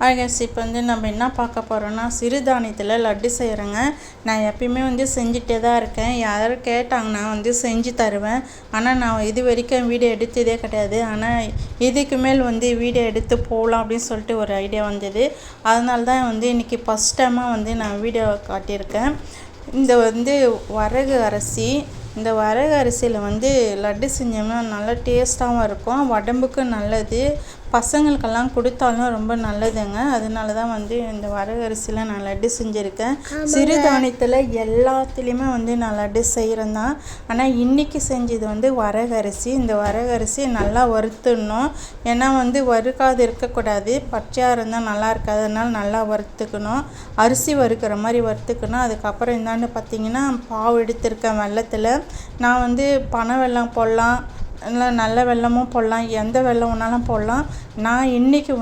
ஆகஸ் இப்போ நம்ம என்ன பார்க்க போகிறோன்னா சிறுதானியத்தில் லட்டு செய்கிறேங்க. நான் எப்பயுமே செஞ்சுட்டே தான் இருக்கேன். யாரும் கேட்டாங்கன்னா செஞ்சு தருவேன். ஆனால் நான் இது வரைக்கும் வீடியோ எடுத்ததே கிடையாது. ஆனால் இதுக்கு மேல் வீடியோ எடுத்து போகலாம் அப்படின்னு சொல்லிட்டு ஒரு ஐடியா வந்தது. அதனால தான் இன்றைக்கி ஃபஸ்ட் டைமாக நான் வீடியோ காட்டியிருக்கேன். இந்த வரகு அரிசி, இந்த வரகு அரிசியில் லட்டு செஞ்சோம்னா நல்லா டேஸ்ட்டாகவும் இருக்கும், உடம்புக்கு நல்லது, பசங்களுக்கெல்லாம் கொடுத்தாலும் ரொம்ப நல்லதுங்க. அதனால தான் இந்த வரகு அரிசியில் நான் லட்டு செஞ்சுருக்கேன். சிறுதானியத்தில் எல்லாத்துலேயுமே நான் லட்டு செய்கிறேன் தான். ஆனால் இன்றைக்கி செஞ்சது வரகு அரிசி. இந்த வரகு அரிசி நல்லா வறுத்துடணும். ஏன்னா வறுக்காது இருக்கக்கூடாது, பச்சையாக இருந்தால் நல்லா இருக்காது. அதனால் நல்லா வறுத்துக்கணும், அரிசி வறுக்கிற மாதிரி வறுத்துக்கணும். அதுக்கப்புறம் இந்தாண்டு பார்த்திங்கன்னா பாவு எடுத்திருக்கேன் வெல்லத்தில். நான் பனை வெல்லம் போடலாம், இல்லை நல்ல வெல்லமும் போடலாம், எந்த வெல்லம் வேணாலும் போடலாம். நான் இன்றைக்கி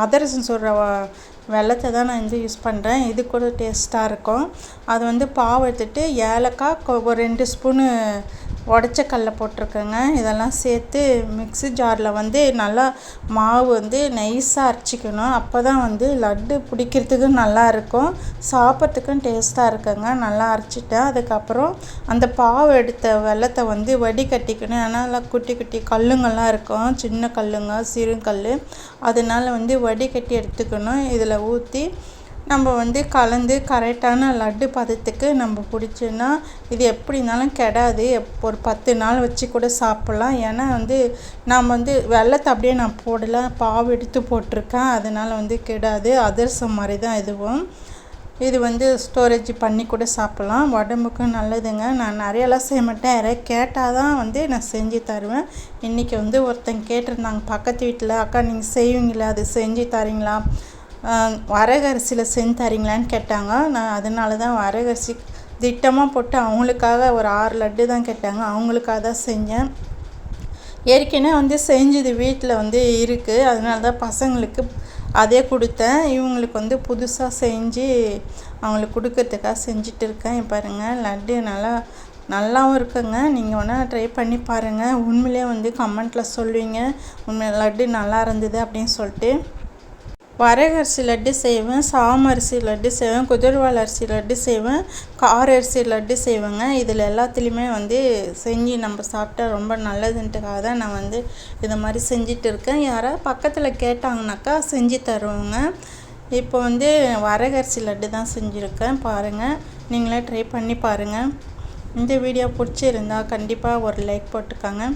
அதிரசம் சுடுற வெல்லத்தை தான் நான் யூஸ் பண்ணுறேன். இது கூட டேஸ்ட்டாக இருக்கும். அது பாவு எடுத்துட்டு ஏலக்காய் ஒரு 2 ஸ்பூனு உடச்ச கடல போட்டிருக்கேங்க. இதெல்லாம் சேர்த்து மிக்ஸி ஜாரில் நல்லா மாவு நைஸாக அரைச்சிக்கணும். அப்போ தான் லட்டு பிடிக்கிறதுக்கு நல்லாயிருக்கும், சாப்பிட்றதுக்கும் டேஸ்ட்டாக இருக்குங்க. நல்லா அரைச்சிட்டேன். அதுக்கப்புறம் அந்த பாவு எடுத்த வெல்லத்தை வடிகட்டிக்கணும். ஏன்னா குட்டி குட்டி கல்லுங்கள்லாம் இருக்கும், சின்ன கல்லுங்க, சிறு கல். அதனால் வடிகட்டி எடுத்துக்கணும். இதில் ஊற்றி நம்ம கலந்து கரெக்டான லட்டு பதத்துக்கு நம்ம பிடிச்சோன்னா இது எப்படி இருந்தாலும் கெடாது. ஒரு 10 நாள் வச்சு கூட சாப்பிட்லாம். ஏன்னா நாம் வெல்லத்தை அப்படியே நான் போடலை, பாவு எடுத்து போட்டிருக்கேன். அதனால் கெடாது. அதிரசம் மாதிரி தான் இதுவும். இது ஸ்டோரேஜ் பண்ணி கூட சாப்பிட்லாம், உடம்புக்கும் நல்லதுங்க. நான் நிறையெல்லாம் செய்ய மாட்டேன், யாராவது கேட்டால் தான் நான் செஞ்சு தருவேன். இன்றைக்கி ஒருத்தங்க கேட்டிருந்தாங்க பக்கத்து வீட்டில், அக்கா நீங்கள் செய்வீங்களா, அது செஞ்சு தரீங்களா, வரகு அரிசியில் செஞ்சு தரீங்களான்னு கேட்டாங்க. நான் அதனால தான் வரகு அரிசி திட்டமாக போட்டு அவங்களுக்காக ஒரு 6 லட்டு தான் கேட்டாங்க, அவங்களுக்காக தான் செஞ்சேன். ஏற்கனவே செஞ்சது வீட்டில் இருக்குது. அதனால தான் பசங்களுக்கு அதே கொடுத்தேன். இவங்களுக்கு புதுசாக செஞ்சு அவங்களுக்கு கொடுக்கறதுக்காக செஞ்சுட்டு இருக்கேன். பாருங்கள், லட்டு நல்லாவும் இருக்குங்க. நீங்கள் வேணால் ட்ரை பண்ணி பாருங்கள். உண்மையிலே கமெண்ட்டில் சொல்லுவீங்க உண்மை லட்டு நல்லா இருந்தது அப்படின்னு சொல்லிட்டு. வரகு அரிசி லட்டு செய்வேன், சாம அரிசி லட்டு செய்வேன், குதிரவாளி அரிசி லட்டு செய்வேன், கார அரிசி லட்டு செய்வேங்க. இதில் எல்லாத்துலேயுமே செஞ்சு நம்ம சாப்பிட்டா ரொம்ப நல்லதுன்ட்டுக்காக தான் நான் இது மாதிரி செஞ்சிட்டு இருக்கேன். யாராவது பக்கத்தில் கேட்டாங்கனாக்கா செஞ்சு தருவேங்க. இப்போ வரகு அரிசி லட்டு தான் செஞ்சுருக்கேன். பாருங்கள், நீங்களே ட்ரை பண்ணி பாருங்கள். இந்த வீடியோ பிடிச்சிருந்தா கண்டிப்பாக ஒரு லைக் போட்டுக்கோங்க.